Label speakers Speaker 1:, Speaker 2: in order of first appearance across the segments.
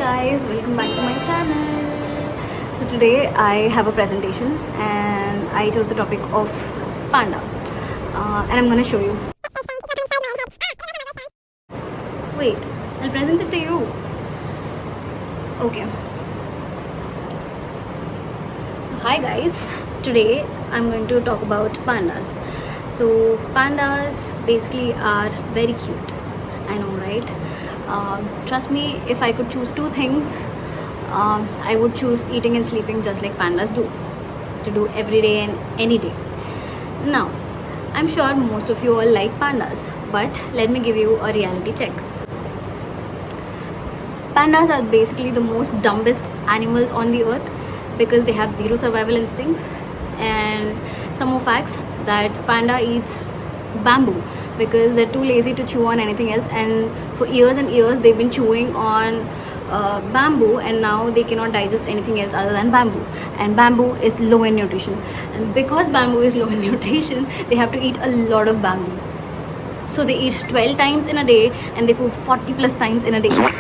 Speaker 1: guys, welcome back to my channel. So today I have a presentation and I chose the topic of panda, and I'm gonna show you. Wait, I'll present it to you. Okay. So hi guys, today I'm going to talk about pandas. So pandas basically are very cute. I know, right? Trust me, if I could choose two things, I would choose eating and sleeping just like pandas do, to do every day and any day. Now, I'm sure most of you all like pandas, but let me give you a reality check. Pandas are basically the most dumbest animals on the earth because they have zero survival instincts. And some more facts that panda eats bamboo because they're too lazy to chew on anything else, and for years and years they've been chewing on bamboo, and now they cannot digest anything else other than bamboo, and bamboo is low in nutrition, and because bamboo is low in nutrition they have to eat a lot of bamboo. So they eat 12 times in a day and they poop 40 plus times in a day.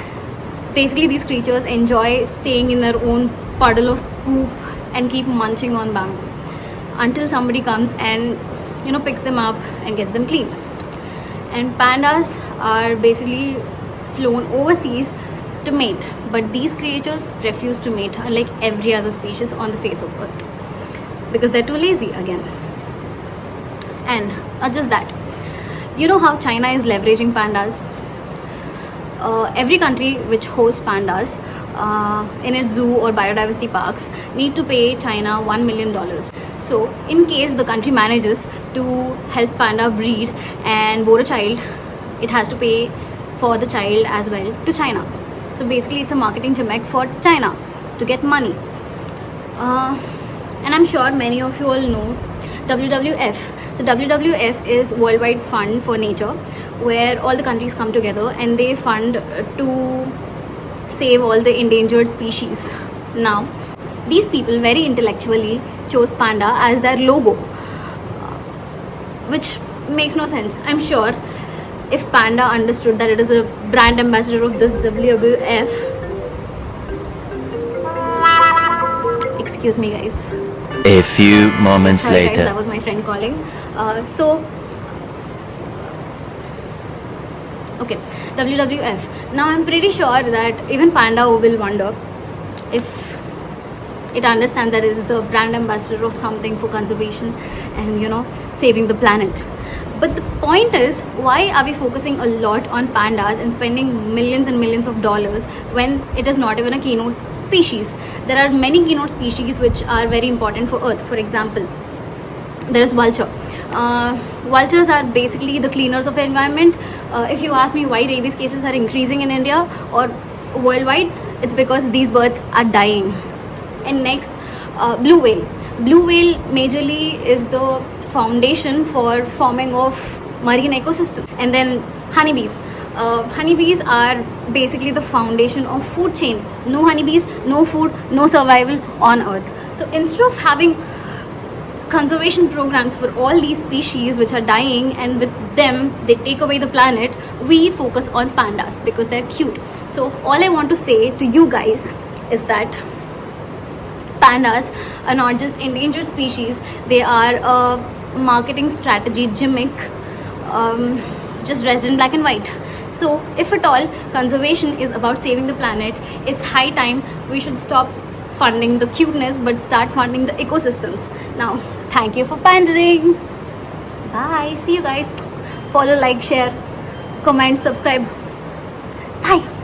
Speaker 1: Basically these creatures enjoy staying in their own puddle of poop and keep munching on bamboo until somebody comes and picks them up and gets them clean. And pandas are basically flown overseas to mate, but these creatures refuse to mate, unlike every other species on the face of earth, because they're too lazy again. And not just that, you know how China is leveraging pandas? Every country which hosts pandas in its zoo or biodiversity parks need to pay China $1 million. So in case the country manages to help panda breed and bore a child, it has to pay for the child as well to China. So basically it's a marketing gimmick for China to get money. And I'm sure many of you all know WWF. So WWF is Worldwide Fund for Nature, where all the countries come together and they fund to save all the endangered species. Now, these people very intellectually chose panda as their logo, which makes no sense. I'm sure if panda understood that it is a brand ambassador of this WWF, excuse me guys,
Speaker 2: a few moments
Speaker 1: sorry
Speaker 2: later.
Speaker 1: guys, that was my friend calling. Okay, WWF. Now I'm pretty sure that even panda will wonder if it understands that it is the brand ambassador of something for conservation and saving the planet. But the point is, why are we focusing a lot on pandas and spending millions and millions of dollars when it is not even a keynote species? There are many keynote species which are very important for Earth. For example, there is vulture. Vultures are basically the cleaners of the environment. If you ask me why rabies cases are increasing in India or worldwide, it's because these birds are dying. And next, blue whale. Blue whale majorly is the foundation for forming of marine ecosystem. And then honeybees. Honeybees are basically the foundation of food chain. No honeybees, no food, no survival on Earth. So instead of having conservation programs for all these species which are dying and with them they take away the planet, we focus on pandas because they're cute. So all I want to say to you guys is that pandas are not just endangered species, they are a marketing strategy gimmick, just dressed in black and white. So if at all conservation is about saving the planet, it's high time we should stop funding the cuteness but start funding the ecosystems. Now, thank you for pandering. Bye. See you guys. Follow, like, share, comment, subscribe. Bye.